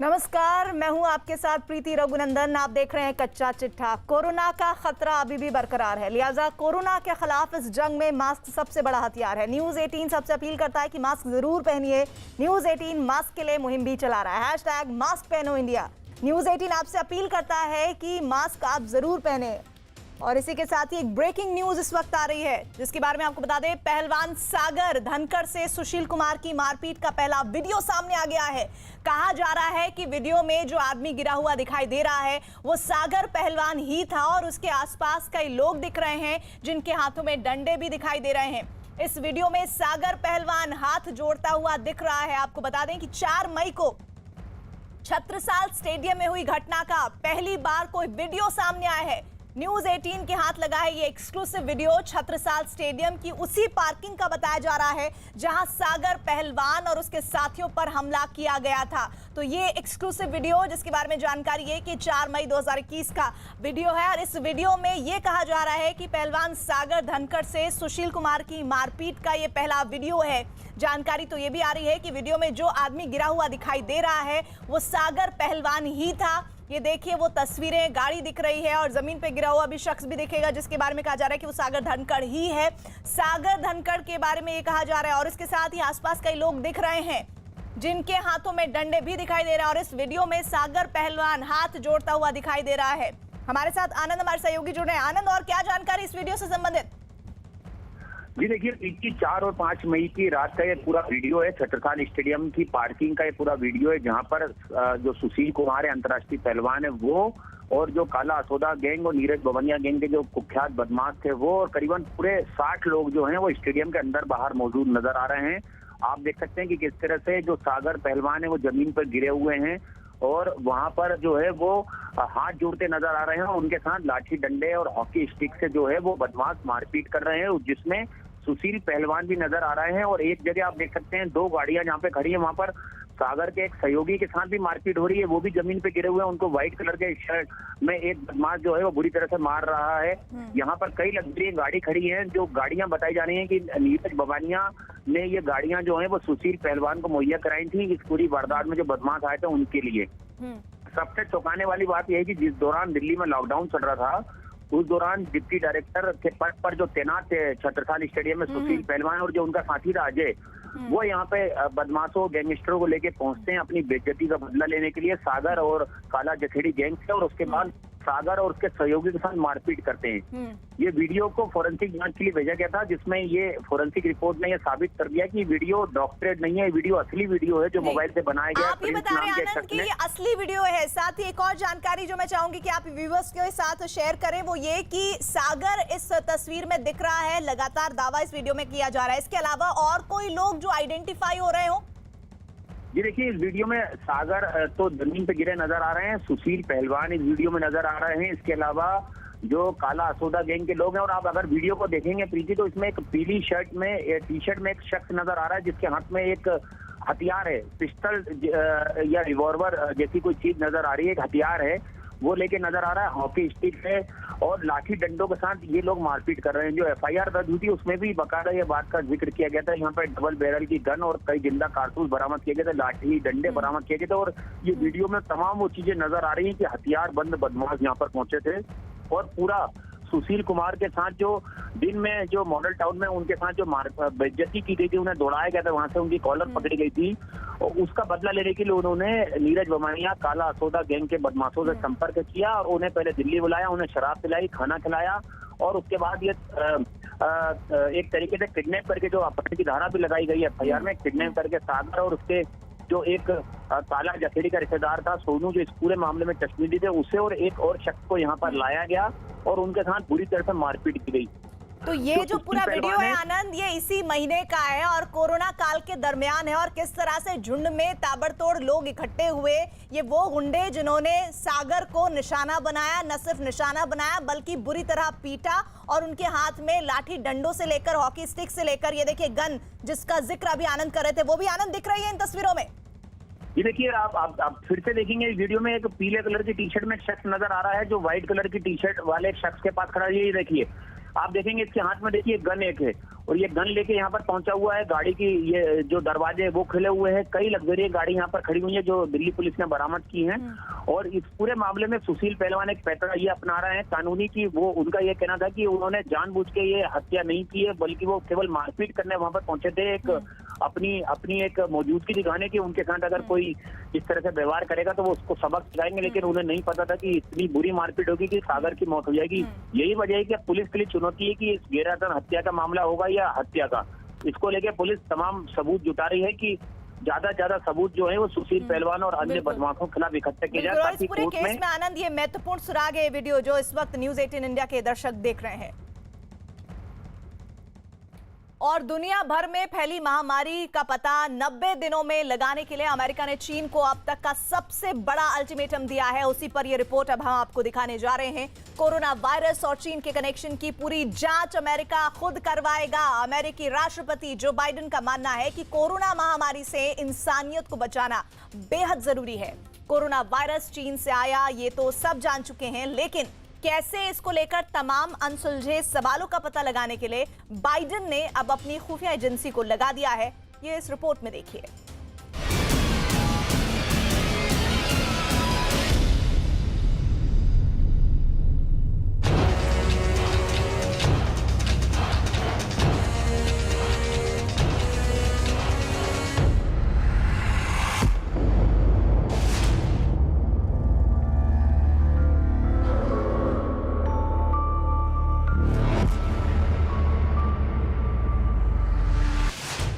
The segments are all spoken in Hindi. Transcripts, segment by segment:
नमस्कार, मैं हूं आपके साथ प्रीति रघुनंदन। आप देख रहे हैं कच्चा चिट्ठा। कोरोना का खतरा अभी भी बरकरार है, लिहाजा कोरोना के खिलाफ इस जंग में मास्क सबसे बड़ा हथियार है। न्यूज़ 18 सबसे अपील करता है कि मास्क जरूर पहनिए। न्यूज़ 18 मास्क के लिए मुहिम भी चला रहा है, हैशटैग मास्क पहनो इंडिया। न्यूज़ 18 आपसे अपील करता है कि मास्क आप जरूर पहने। और इसी के साथ ही एक ब्रेकिंग न्यूज इस वक्त आ रही है, जिसके बारे में आपको बता दें। पहलवान सागर धनखड़ से सुशील कुमार की मारपीट का पहला वीडियो सामने आ गया है। कहा जा रहा है कि वीडियो में जो आदमी गिरा हुआ दिखाई दे रहा है वो सागर पहलवान ही था और उसके आसपास कई लोग दिख रहे हैं जिनके हाथों में डंडे भी दिखाई दे रहे हैं। इस वीडियो में सागर पहलवान हाथ जोड़ता हुआ दिख रहा है। आपको बता दें कि 4 मई को छत्रसाल स्टेडियम में हुई घटना का पहली बार कोई वीडियो सामने आया है। न्यूज़ 18 के हाथ लगा है ये एक्सक्लूसिव वीडियो। छत्रसाल स्टेडियम की उसी पार्किंग का बताया जा रहा है जहां सागर पहलवान और उसके साथियों पर हमला किया गया था। तो ये एक्सक्लूसिव वीडियो, जिसके बारे में जानकारी है कि 4 मई 2021 का वीडियो है। और इस वीडियो में ये कहा जा रहा है कि पहलवान सागर धनखड़ से सुशील कुमार की मारपीट का ये पहला वीडियो है। जानकारी तो ये भी आ रही है कि वीडियो में जो आदमी गिरा हुआ दिखाई दे रहा है वो सागर पहलवान ही था। ये देखिए वो तस्वीरें, गाड़ी दिख रही है और जमीन पे गिरा हुआ भी शख्स भी दिखेगा, जिसके बारे में कहा जा रहा है कि वो सागर धनखड़ ही है। सागर धनखड़ के बारे में ये कहा जा रहा है और इसके साथ ही आसपास कई लोग दिख रहे हैं जिनके हाथों में डंडे भी दिखाई दे रहा है। और इस वीडियो में सागर पहलवान हाथ जोड़ता हुआ दिखाई दे रहा है। हमारे साथ आनंद, हमारे सहयोगी जुड़े हैं। आनंद, और क्या जानकारी इस वीडियो से संबंधित? जी देखिए, 4 और 5 मई की रात का ये पूरा वीडियो है। छत्रसाल स्टेडियम की पार्किंग का ये पूरा वीडियो है, जहां पर जो सुशील कुमार है, अंतर्राष्ट्रीय पहलवान है, वो और जो काला असोदा गैंग और नीरज बवनिया गैंग के जो कुख्यात बदमाश थे वो और करीबन पूरे 60 लोग जो हैं वो स्टेडियम के अंदर बाहर मौजूद नजर आ रहे हैं। आप देख सकते हैं कि किस तरह से जो सागर पहलवान है वो जमीन पर गिरे हुए हैं और वहां पर जो है वो हाथ जोड़ते नजर आ रहे हैं और उनके साथ लाठी डंडे और हॉकी स्टिक से जो है वो बदमाश मारपीट कर रहे हैं, जिसमें सुशील पहलवान भी नजर आ रहे हैं। और एक जगह आप देख सकते हैं 2 गाड़ियां जहां पे खड़ी है, वहां पर सागर के एक सहयोगी के साथ भी मारपीट हो रही है। वो भी जमीन पे गिरे हुए हैं, उनको व्हाइट कलर के शर्ट में एक बदमाश जो है वो बुरी तरह से मार रहा है। यहाँ पर कई लग्जरी गाड़ी खड़ी है, जो गाड़ियां बताई जा रही है कि नीरज बवानिया ने ये गाड़ियां जो है वो सुशील पहलवान को मुहैया कराई थी इस पूरी वारदात में जो बदमाश आए थे उनके लिए। सबसे चौंकाने वाली बात यह है कि जिस दौरान दिल्ली में लॉकडाउन चल रहा था उस दौरान डिप्टी डायरेक्टर के पद पर जो तैनात थे छत्रसाल स्टेडियम में सुशील पहलवान और जो उनका साथी था अजय, वो यहाँ पे बदमाशों गैंगस्टरों को लेके पहुंचते हैं अपनी बेइज्जती का बदला लेने के लिए सागर और काला जखेड़ी गैंग से, और उसके बाद सागर और उसके सहयोगी के साथ मारपीट करते हैं। ये वीडियो को फोरेंसिक जांच के लिए भेजा गया था, जिसमें ये फोरेंसिक रिपोर्ट ने ये साबित कर दिया कि वीडियो डॉक्टरेट नहीं है, वीडियो असली वीडियो है जो मोबाइल से बनाया गया। आप ये बता रहे हैं आनंद कि ये असली वीडियो है। साथ ही एक और जानकारी जो मैं चाहूंगी कि आप व्यूअर्स के साथ शेयर करें, वो ये कि सागर इस तस्वीर में दिख रहा है, लगातार दावा इस वीडियो में किया जा रहा है। इसके अलावा और कोई लोग जो आइडेंटिफाई हो रहे हो? जी देखिए, इस वीडियो में सागर तो जमीन पे गिरे नजर आ रहे हैं, सुशील पहलवान इस वीडियो में नजर आ रहे हैं। इसके अलावा जो काला असोदा गैंग के लोग हैं, और आप अगर वीडियो को देखेंगे प्रीति तो इसमें एक पीली शर्ट में टी शर्ट में एक शख्स नजर आ रहा है जिसके हाथ में एक हथियार है, पिस्टल या रिवॉल्वर जैसी कोई चीज नजर आ रही है, एक हथियार है वो लेके नजर आ रहा है। हॉकी स्टिक है और लाठी डंडों के साथ ये लोग मारपीट कर रहे हैं। जो FIR दर्ज हुई थी उसमें भी बकायदा ये बात का जिक्र किया गया था। यहाँ पर डबल बैरल की गन और कई जिंदा कारतूस बरामद किए गए थे, लाठी डंडे बरामद किए गए थे। और ये वीडियो में तमाम वो चीजें नजर आ रही है कि हथियार बंद बदमाश यहाँ पर पहुंचे थे और पूरा सुशील कुमार के साथ जो दिन में जो मॉडल टाउन में उनके साथ जो बेइज्जती की गई थी, उन्हें दौड़ाया गया था, वहां से उनकी कॉलर पकड़ी गई थी और उसका बदला लेने के लिए उन्होंने नीरज बवानिया काला असोदा गैंग के बदमाशों से संपर्क किया और उन्हें पहले दिल्ली बुलाया, उन्हें शराब पिलाई, खाना खिलाया और उसके बाद ये एक तरीके से किडनैप करके, जो अपहरण की धारा भी लगाई गई है FIR में, किडनैप करके सागर और उसके जो एक काला जखेड़ी का रिश्तेदार था सोनू, जो इस पूरे मामले में कश्मीरी थे, उसे और एक और शख्स को यहाँ पर लाया गया और उनके साथ बुरी तरह से मारपीट की गई। तो ये जो पूरा वीडियो है आनंद, ये इसी महीने का है और कोरोना काल के दरमियान है और किस तरह से झुंड में ताबड़तोड़ लोग इकट्ठे हुए। ये वो गुंडे जिन्होंने सागर को निशाना बनाया, न सिर्फ निशाना बनाया बल्कि बुरी तरह पीटा और उनके हाथ में लाठी डंडों से लेकर हॉकी स्टिक से लेकर ये देखिए गन, जिसका जिक्र अभी आनंद कर रहे थे, वो भी आनंद दिख रही है इन तस्वीरों में। ये देखिए, आप फिर से देखेंगे इस वीडियो में एक पीले कलर की टी शर्ट में एक शख्स नजर आ रहा है जो व्हाइट कलर की टी शर्ट वाले शख्स के पास खड़ा है। ये देखिए आप देखेंगे इसके हाथ में देखिए गन एक है और ये गन लेके यहाँ पर पहुंचा हुआ है। गाड़ी की ये जो दरवाजे वो खुले हुए हैं। कई लग्जरी गाड़ी यहाँ पर खड़ी हुई है जो दिल्ली पुलिस ने बरामद की है। और इस पूरे मामले में सुशील पहलवान एक पैतरा ये अपना रहे हैं कानूनी की। वो उनका ये कहना था कि उन्होंने जानबूझ के ये हत्या नहीं की है, बल्कि वो केवल मारपीट करने वहां पर पहुंचे थे, एक अपनी एक मौजूदगी दिखाने की। उनके साथ अगर कोई इस तरह से व्यवहार करेगा तो वो उसको सबक सिखाएंगे, लेकिन उन्हें नहीं पता था कि इतनी बुरी मारपीट होगी कि सागर की मौत हो जाएगी। यही वजह है कि पुलिस के लिए चुनौती है कि इस गैरकानूनी हत्या का मामला होगा या हत्या का। इसको लेकर पुलिस तमाम सबूत जुटा रही है कि ज्यादा से ज्यादा सबूत जो है वो सुशील पहलवान और अन्य बदमाशों के खिलाफ इकट्ठे किए जाए ताकि पूरे कोर्ट केस में आनंद, ये महत्वपूर्ण सुराग है वीडियो जो इस वक्त न्यूज़ 18 इंडिया के दर्शक देख रहे हैं। और दुनिया भर में फैली महामारी का पता 90 दिनों में लगाने के लिए अमेरिका ने चीन को अब तक का सबसे बड़ा अल्टीमेटम दिया है। उसी पर यह रिपोर्ट अब हम आपको दिखाने जा रहे हैं। कोरोना वायरस और चीन के कनेक्शन की पूरी जांच अमेरिका खुद करवाएगा। अमेरिकी राष्ट्रपति जो बाइडेन का मानना है कि कोरोना महामारी से इंसानियत को बचाना बेहद जरूरी है। कोरोना वायरस चीन से आया ये तो सब जान चुके हैं, लेकिन कैसे इसको लेकर तमाम अनसुलझे सवालों का पता लगाने के लिए बाइडेन ने अब अपनी खुफिया एजेंसी को लगा दिया है, ये इस रिपोर्ट में देखिए।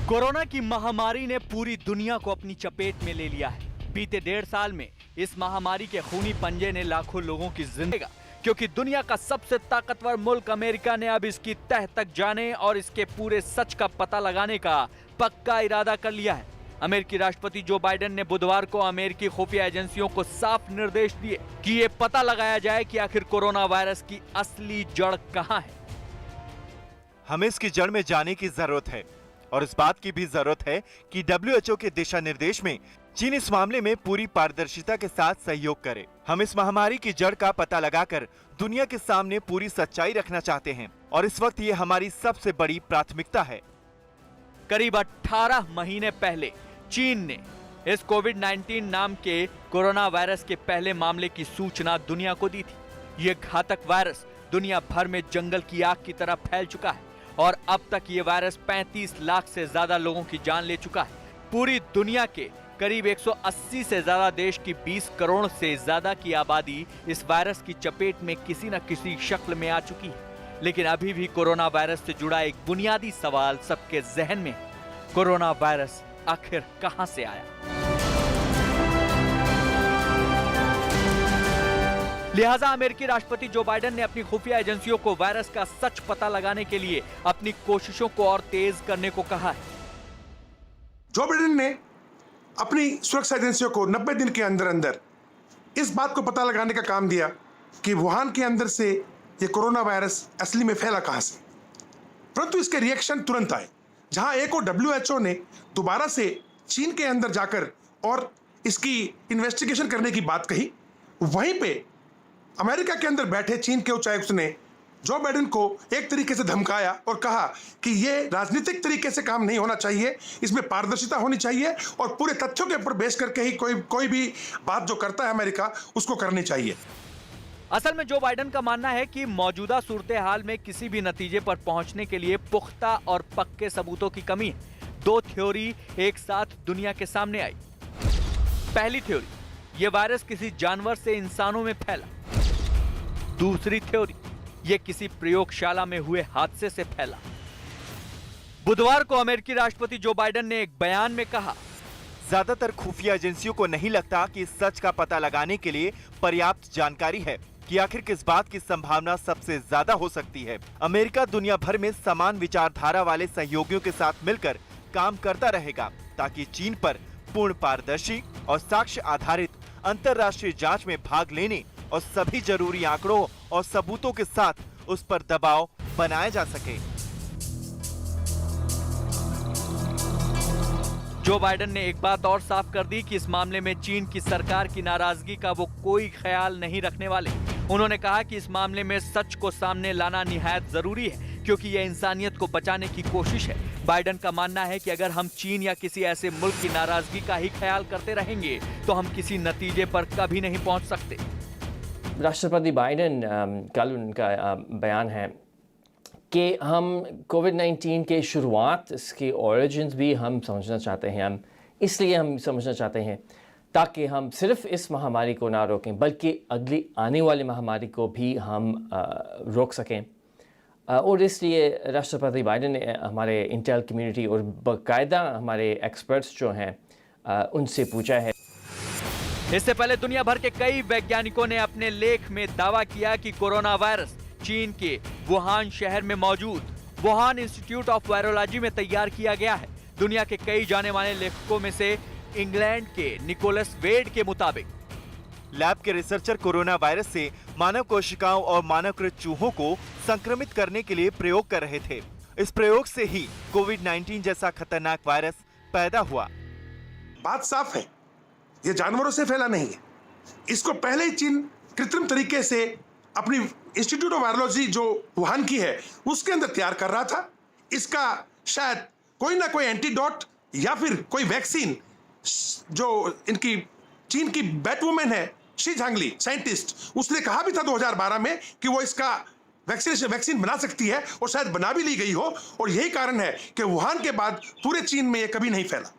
कोरोना की महामारी ने पूरी दुनिया को अपनी चपेट में ले लिया है। बीते 1.5 साल में इस महामारी के खूनी पंजे ने लाखों लोगों की जिंदगी, क्योंकि दुनिया का सबसे ताकतवर मुल्क अमेरिका ने अब इसकी तह तक जाने और इसके पूरे सच का पता लगाने का पक्का इरादा कर लिया है। अमेरिकी राष्ट्रपति जो बाइडेन ने बुधवार को अमेरिकी खुफिया एजेंसियों को साफ निर्देश दिए कि ये पता लगाया जाए कि आखिर कोरोना वायरस की असली जड़ कहां है। हमें इसकी जड़ में जाने की जरूरत है और इस बात की भी जरूरत है कि WHO के दिशा निर्देश में चीन इस मामले में पूरी पारदर्शिता के साथ सहयोग करे। हम इस महामारी की जड़ का पता लगाकर दुनिया के सामने पूरी सच्चाई रखना चाहते हैं और इस वक्त ये हमारी सबसे बड़ी प्राथमिकता है। करीब 18 महीने पहले चीन ने इस कोविड-19 नाम के कोरोना वायरस के पहले मामले की सूचना दुनिया को दी थी। ये घातक वायरस दुनिया भर में जंगल की आग की तरह फैल चुका है और अब तक ये वायरस 35 लाख से ज्यादा लोगों की जान ले चुका है। पूरी दुनिया के करीब 180 से ज्यादा देश की 20 करोड़ से ज्यादा की आबादी इस वायरस की चपेट में किसी न किसी शक्ल में आ चुकी है। लेकिन अभी भी कोरोना वायरस से जुड़ा एक बुनियादी सवाल सबके जहन में है, कोरोना वायरस आखिर कहां से आया। लिहाजा अमेरिकी राष्ट्रपति जो बाइडेन ने अपनी खुफिया एजेंसियों को वायरस का सच पता लगाने के लिए अपनी कोशिशों को और तेज करने को कहा है। जो बाइडेन ने अपनी सुरक्षा एजेंसियों को 90 दिन के अंदर अंदर इस बात को पता लगाने का काम दिया कि वुहान के अंदर से ये कोरोना वायरस असली में फैला कहां से। परंतु इसके रिएक्शन तुरंत आए। जहां एक और WHO ने दोबारा से चीन के अंदर जाकर और इसकी इन्वेस्टिगेशन करने की बात कही, वहीं पे अमेरिका के अंदर बैठे चीन के उच्चायुक्त ने जो बाइडेन को एक तरीके से धमकाया और कहा कि ये राजनीतिक तरीके से काम नहीं होना चाहिए, इसमें पारदर्शिता होनी चाहिए और पूरे तथ्यों के ऊपर बेस करके ही कोई भी बात जो करता है अमेरिका उसको करनी चाहिए। असल में जो बाइडेन का मानना है कि मौजूदा सूरत हाल में किसी भी नतीजे पर पहुंचने के लिए पुख्ता और पक्के सबूतों की कमी है। 2 थ्योरी एक साथ दुनिया के सामने आई। पहली थ्योरी, ये वायरस किसी जानवर से इंसानों में फैला। दूसरी थ्योरी, ये किसी प्रयोगशाला में हुए हादसे से फैला। बुधवार को अमेरिकी राष्ट्रपति जो बाइडेन ने एक बयान में कहा, ज्यादातर खुफिया एजेंसियों को नहीं लगता कि इस सच का पता लगाने के लिए पर्याप्त जानकारी है कि आखिर किस बात की संभावना सबसे ज्यादा हो सकती है। अमेरिका दुनिया भर में समान विचारधारा वाले सहयोगियों के साथ मिलकर काम करता रहेगा ताकि चीन पर पूर्ण पारदर्शी और साक्ष्य आधारित अंतर्राष्ट्रीय जांच में भाग लेने और सभी जरूरी आंकड़ों और सबूतों के साथ उस पर दबाव बनाया जा सके। जो बाइडेन ने एक बात और साफ कर दी कि इस मामले में चीन की सरकार की नाराजगी का वो कोई ख्याल नहीं रखने वाले। उन्होंने कहा कि इस मामले में सच को सामने लाना निहायत जरूरी है, क्योंकि यह इंसानियत को बचाने की कोशिश है। बाइडेन का मानना है कि अगर हम चीन या किसी ऐसे मुल्क की नाराजगी का ही ख्याल करते रहेंगे तो हम किसी नतीजे पर कभी नहीं पहुंच सकते। राष्ट्रपति बाइडेन कल उनका बयान है कि हम कोविड-19 के शुरुआत, इसकी ओरिजिन्स भी हम समझना चाहते हैं। हम इसलिए समझना चाहते हैं ताकि हम सिर्फ इस महामारी को ना रोकें बल्कि अगली आने वाली महामारी को भी हम रोक सकें। और इसलिए राष्ट्रपति बाइडेन ने हमारे इंटेल कम्युनिटी और बाकायदा हमारे एक्सपर्ट्स जो हैं उनसे पूछा है। इससे पहले दुनिया भर के कई वैज्ञानिकों ने अपने लेख में दावा किया कि कोरोना वायरस चीन के वुहान शहर में मौजूद वुहान इंस्टीट्यूट ऑफ वायरोलॉजी में तैयार किया गया है। दुनिया के कई जाने माने लेखकों में से इंग्लैंड के निकोलस वेड के मुताबिक लैब के रिसर्चर कोरोना वायरस से मानव कोशिकाओं और मानवकृत चूहों को संक्रमित करने के लिए प्रयोग कर रहे थे। इस प्रयोग से ही कोविड-19 जैसा खतरनाक वायरस पैदा हुआ। बात साफ है, ये जानवरों से फैला नहीं है। इसको पहले ही चीन कृत्रिम तरीके से अपनी इंस्टीट्यूट ऑफ वायरोलॉजी जो वुहान की है उसके अंदर तैयार कर रहा था। इसका शायद कोई ना कोई एंटीडोट या फिर कोई वैक्सीन, जो इनकी चीन की बैटवुमन है शी झांगली साइंटिस्ट, उसने कहा भी था 2012 में कि वो इसका वैक्सीन बना सकती है और शायद बना भी ली गई हो। और यही कारण है कि वुहान के बाद पूरे चीन में ये कभी नहीं फैला।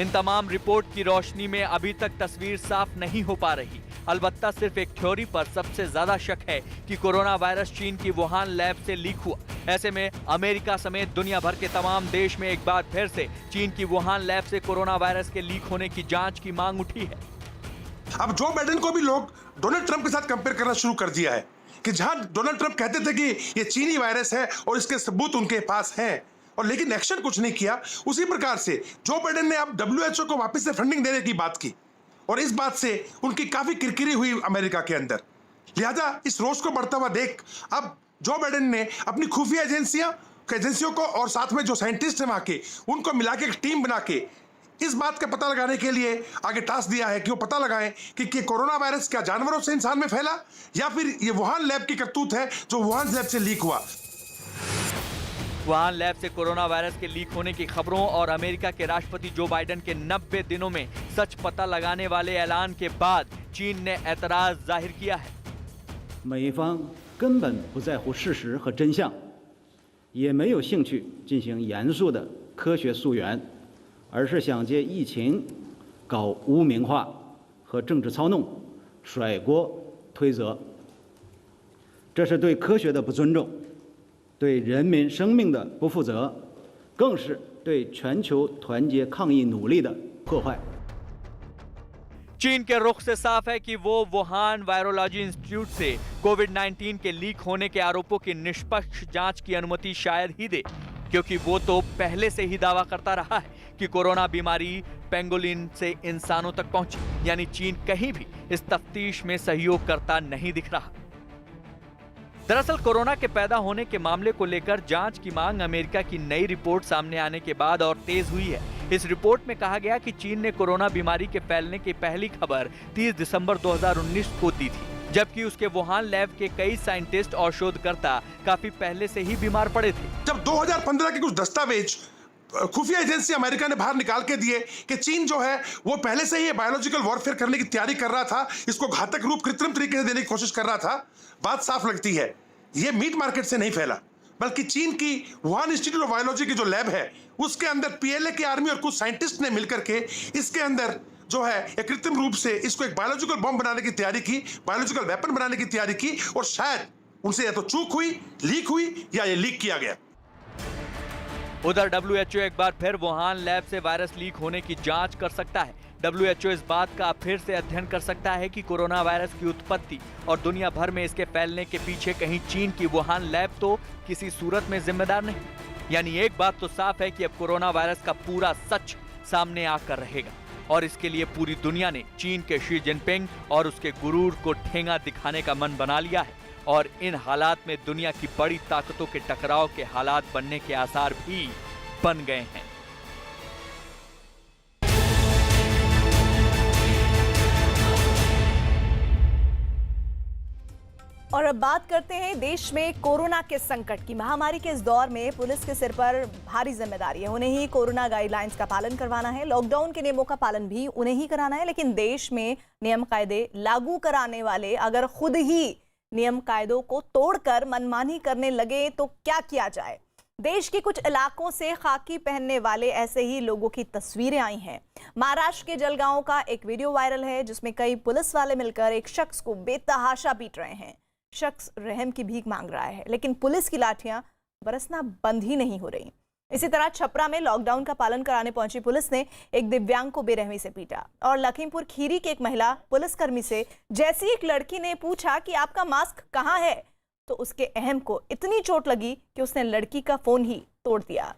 इन तमाम रिपोर्ट की रोशनी में अभी तक तस्वीर साफ नहीं हो पा रही। अलबत्ता सिर्फ एक थ्योरी पर सबसे ज्यादा शक है कि कोरोना वायरस चीन की वुहान लैब से लीक हुआ। ऐसे में अमेरिका समेत दुनिया भर के तमाम देश में एक बार फिर से चीन की वुहान लैब से कोरोना वायरस के लीक होने की जांच की मांग उठी है। अब जो बाइडेन को भी लोग डोनाल्ड ट्रंप के साथ कंपेयर करना शुरू कर दिया है कि जहां डोनाल्ड ट्रंप कहते थे कि ये चीनी वायरस है और इसके सबूत उनके पास हैं, और लेकिन एक्शन कुछ नहीं किया, उसी प्रकार से जो बाइडेन ने अब WHO को वापस से फंडिंग देने की बात की और इस बात से उनकी काफी किरकिरी हुई अमेरिका के अंदर। लिहाजा इस रोष को बढ़ता हुआ देख अब जो बाइडेन ने अपनी खुफिया एजेंसियों को और साथ में जो साइंटिस्ट हैं वहां के, उनको मिला के एक टीम बना के इस बात का पता लगाने के लिए आगे टास्क दिया है कि वो पता लगाएं कि कोरोना वायरस क्या जानवरों से इंसान में फैला या फिर ये वुहान लैब की करतूत है जो वुहान लैब से लीक हुआ। वुहान लैब से कोरोना वायरस के लीक होने की खबरों और अमेरिका के राष्ट्रपति जो बाइडेन के 90 दिनों में सच पता लगाने वाले ऐलान के बाद चीन ने ऐतराज जाहिर किया है। 美方根本不在乎事实和真相，也没有兴趣进行严肃的科学溯源，而是想借疫情搞污名化和政治操弄，甩锅推责。这是对科学的不尊重，对人民生命的不负责，更是对全球团结抗疫努力的破坏。 चीन के रुख से साफ है कि वो वुहान वायरोलॉजी इंस्टीट्यूट से कोविड-19 के लीक होने के आरोपों की निष्पक्ष जांच की अनुमति शायद ही दे, क्योंकि वो तो पहले से ही दावा करता रहा है कि कोरोना बीमारी पेंगोलिन से इंसानों तक पहुंची। यानी चीन कहीं भी इस तफ्तीश में सहयोग करता नहीं दिख रहा। दरअसल कोरोना के पैदा होने के मामले को लेकर जांच की मांग अमेरिका की नई रिपोर्ट सामने आने के बाद और तेज हुई है। इस रिपोर्ट में कहा गया कि चीन ने कोरोना बीमारी के फैलने की पहली खबर 30 दिसंबर 2019 को दी थी, जबकि उसके वुहान लैब के कई साइंटिस्ट और शोधकर्ता काफी पहले से ही बीमार पड़े थे। जब 2015 के कुछ दस्तावेज खुफिया एजेंसी अमेरिका ने बाहर निकाल के दिए कि चीन जो है वो पहले से ही बायोलॉजिकल वॉरफेयर करने की तैयारी कर रहा था, इसको घातक रूप कृत्रिम तरीके से देने की कोशिश कर रहा था, बात साफ लगती है ये मीट मार्केट से नहीं फैला, बल्कि चीन की वुहान इंस्टीट्यूट ऑफ बायोलॉजी की जो लैब है उसके अंदर PLA की आर्मी और कुछ साइंटिस्ट ने मिलकर के इसके अंदर जो है एक कृत्रिम रूप से इसको एक बायोलॉजिकल बम बनाने की तैयारी की, बायोलॉजिकल वेपन बनाने की तैयारी की, और शायद उनसे या तो चूक हुई, लीक हुई या ये लीक किया गया। उधर WHO एक बार फिर वुहान लैब से वायरस लीक होने की जांच कर सकता है। WHO इस बात का फिर से अध्ययन कर सकता है कि कोरोना वायरस की उत्पत्ति और दुनिया भर में इसके फैलने के पीछे कहीं चीन की वुहान लैब तो किसी सूरत में जिम्मेदार नहीं। यानी एक बात तो साफ है कि अब कोरोना वायरस का पूरा सच सामने आकर रहेगा, और इसके लिए पूरी दुनिया ने चीन के शी जिनपिंग और उसके गुरूर को ठेंगा दिखाने का मन बना लिया है। और इन हालात में दुनिया की बड़ी ताकतों के टकराव के हालात बनने के आसार भी बन गए हैं। और बात करते हैं देश में कोरोना के संकट की। महामारी के इस दौर में पुलिस के सिर पर भारी जिम्मेदारी है। उन्हें ही कोरोना गाइडलाइंस का पालन करवाना है, लॉकडाउन के नियमों का पालन भी उन्हें ही कराना है। लेकिन देश में नियम कायदे लागू कराने वाले अगर खुद ही नियम कायदों को तोड़कर मनमानी करने लगे तो क्या किया जाए। देश के कुछ इलाकों से खाकी पहनने वाले ऐसे ही लोगों की तस्वीरें आई हैं। महाराष्ट्र के जलगांव का एक वीडियो वायरल है जिसमें कई पुलिस वाले मिलकर एक शख्स को बेतहाशा पीट रहे हैं। शख्स रहम की भीख मांग रहा है लेकिन पुलिस की लाठियां बरसना बंद ही नहीं हो रही। इसी तरह छपरा में लॉकडाउन का पालन कराने पहुंची पुलिस ने एक दिव्यांग को बेरहमी से पीटा। और लखीमपुर खीरी की एक महिला पुलिसकर्मी से जैसी एक लड़की ने पूछा कि आपका मास्क कहाँ है तो उसके अहम को इतनी चोट लगी कि उसने लड़की का फोन ही तोड़ दिया।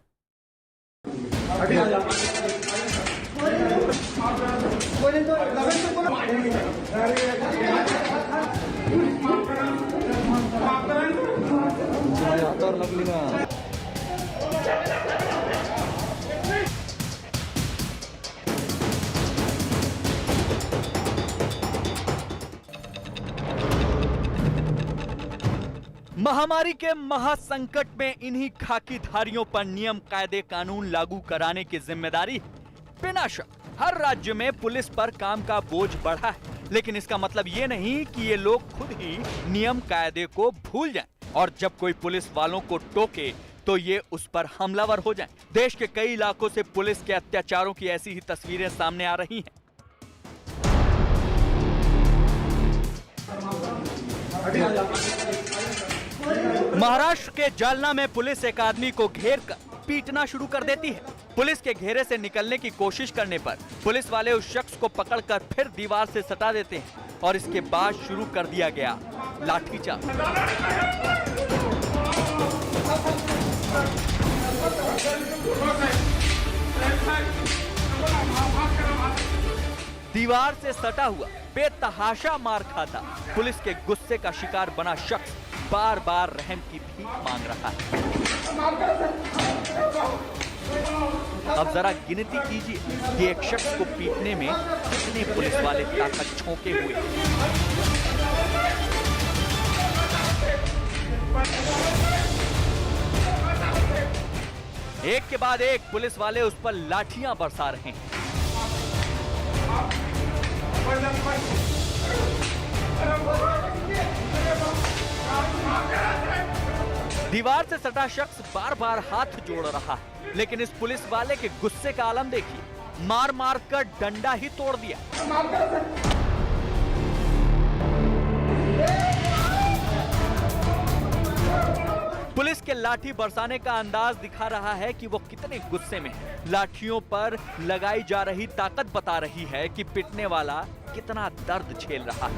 महामारी के महासंकट में इन्हीं खाकीधारियों पर नियम कायदे कानून लागू कराने की जिम्मेदारी है। बिना शक हर राज्य में पुलिस पर काम का बोझ बढ़ा है, लेकिन इसका मतलब ये नहीं कि ये लोग खुद ही नियम कायदे को भूल जाएं और जब कोई पुलिस वालों को टोके तो ये उस पर हमलावर हो जाएं। देश के कई इलाकों से पुलिस के अत्याचारों की ऐसी ही तस्वीरें सामने आ रही हैं। महाराष्ट्र के जालना में पुलिस एक आदमी को घेर कर पीटना शुरू कर देती है। पुलिस के घेरे से निकलने की कोशिश करने पर पुलिस वाले उस शख्स को पकड़कर फिर दीवार से सटा देते हैं और इसके बाद शुरू कर दिया गया लाठीचार्ज। दीवार से सटा हुआ बेतहाशा मार खाता पुलिस के गुस्से का शिकार बना शख्स बार बार रहम की भीख मांग रहा है। अब जरा गिनती कीजिए कि एक शख्स को पीटने में कितने पुलिस वाले ताकत झोंके हुए। एक के बाद एक पुलिस वाले उस पर लाठियां बरसा रहे हैं। दीवार से सटा शख्स बार बार हाथ जोड़ रहा है, लेकिन इस पुलिस वाले के गुस्से का आलम देखिए, मार मार कर डंडा ही तोड़ दिया। पुलिस के लाठी बरसाने का अंदाज दिखा रहा है कि वो कितने गुस्से में है। लाठियों पर लगाई जा रही ताकत बता रही है कि पिटने वाला कितना दर्द झेल रहा है।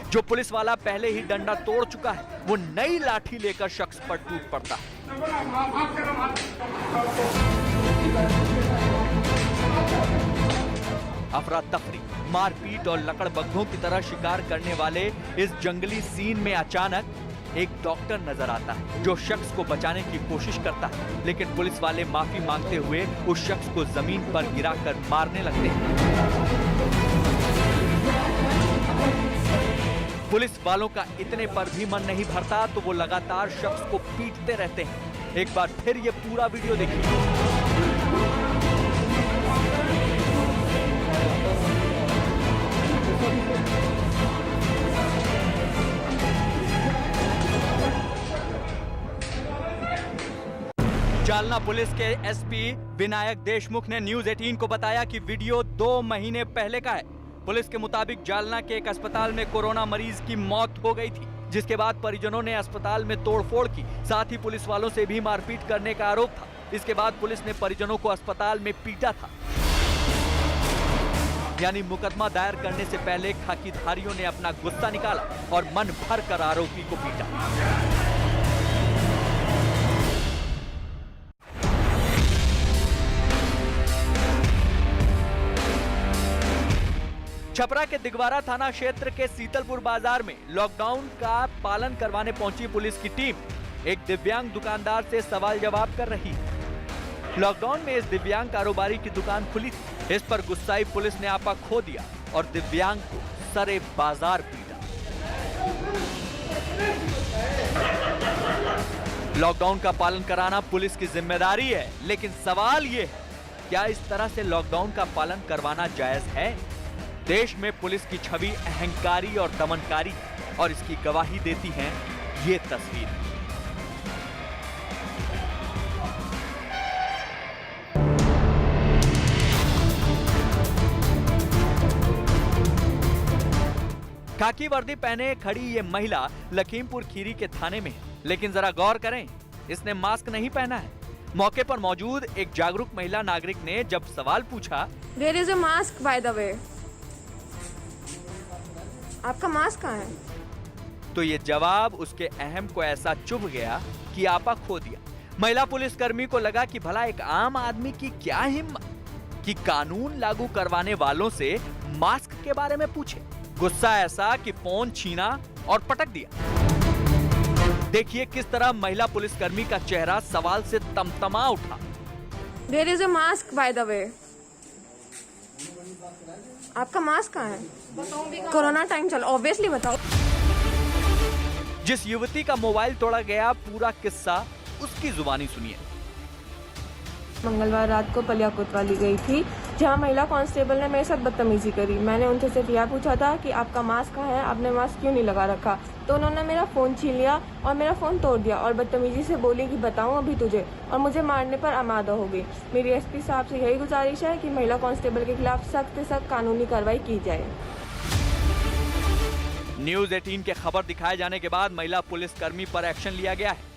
जो पुलिस वाला पहले ही डंडा तोड़ चुका है वो नई लाठी लेकर शख्स पर टूट पड़ता है। अफरा तफरी, मारपीट और लकड़बग्घों की तरह शिकार करने वाले इस जंगली सीन में अचानक एक डॉक्टर नजर आता है जो शख्स को बचाने की कोशिश करता है, लेकिन पुलिस वाले माफी मांगते हुए उस शख्स को जमीन पर गिराकर मारने लगते हैं। पुलिस वालों का इतने पर भी मन नहीं भरता तो वो लगातार शख्स को पीटते रहते हैं। एक बार फिर ये पूरा वीडियो देखिए। जालना पुलिस के एसपी विनायक देशमुख ने न्यूज 18 को बताया कि वीडियो 2 महीने पहले का है। पुलिस के मुताबिक जालना के एक अस्पताल में कोरोना मरीज की मौत हो गई थी, जिसके बाद परिजनों ने अस्पताल में तोड़फोड़ की, साथ ही पुलिस वालों से भी मारपीट करने का आरोप था। इसके बाद पुलिस ने परिजनों को अस्पताल में पीटा था। यानी मुकदमा दायर करने से पहले खाकीधारियों ने अपना गुस्सा निकाला और मन भर कर आरोपी को पीटा। छपरा के दिगवारा थाना क्षेत्र के सीतलपुर बाजार में लॉकडाउन का पालन करवाने पहुंची पुलिस की टीम एक दिव्यांग दुकानदार से सवाल जवाब कर रही है। लॉकडाउन में इस दिव्यांग कारोबारी की दुकान खुली थी। इस पर गुस्साई पुलिस ने आपा खो दिया और दिव्यांग को सरे बाजार पीटा। लॉकडाउन का पालन कराना पुलिस की जिम्मेदारी है, लेकिन सवाल ये है, क्या इस तरह से लॉकडाउन का पालन करवाना जायज है? देश में पुलिस की छवि अहंकारी और दमनकारी है और इसकी गवाही देती हैं ये तस्वीर। खाकी वर्दी पहने खड़ी ये महिला लखीमपुर खीरी के थाने में है, लेकिन जरा गौर करें, इसने मास्क नहीं पहना है। मौके पर मौजूद एक जागरूक महिला नागरिक ने जब सवाल पूछा, There is a mask by the way. आपका मास्क कहाँ है? तो ये जवाब उसके अहम को ऐसा चुभ गया कि आपा खो दिया। महिला पुलिसकर्मी को लगा कि भला एक आम आदमी की क्या हिम्मत कि कानून लागू करवाने वालों से मास्क के बारे में पूछे। गुस्सा ऐसा कि फोन छीना और पटक दिया। देखिए किस तरह महिला पुलिसकर्मी का चेहरा सवाल से तमतमा उठा। There is a mask by the way. आपका मास्क कहाँ है? कोरोना टाइम चल, ऑब्वियसली बताओ। जिस युवती का मोबाइल तोड़ा गया, पूरा किस्सा उसकी जुबानी सुनिए। मंगलवार रात को पलिया कोतवाली गई थी, जहाँ महिला कांस्टेबल ने मेरे साथ बदतमीजी करी। मैंने उनसे सिर्फ यह पूछा था कि आपका मास्क कहाँ है, आपने मास्क क्यों नहीं लगा रखा? तो उन्होंने मेरा फ़ोन छीन लिया और मेरा फ़ोन तोड़ दिया और बदतमीजी से बोली कि बताऊं अभी तुझे, और मुझे मारने पर आमादा हो गई। मेरी एसपी साहब से यही गुजारिश है कि महिला कांस्टेबल के खिलाफ सख्त से सख्त कानूनी कार्रवाई की जाए। न्यूज़ 18 के खबर दिखाए जाने के बाद महिला पुलिसकर्मी पर एक्शन लिया गया है।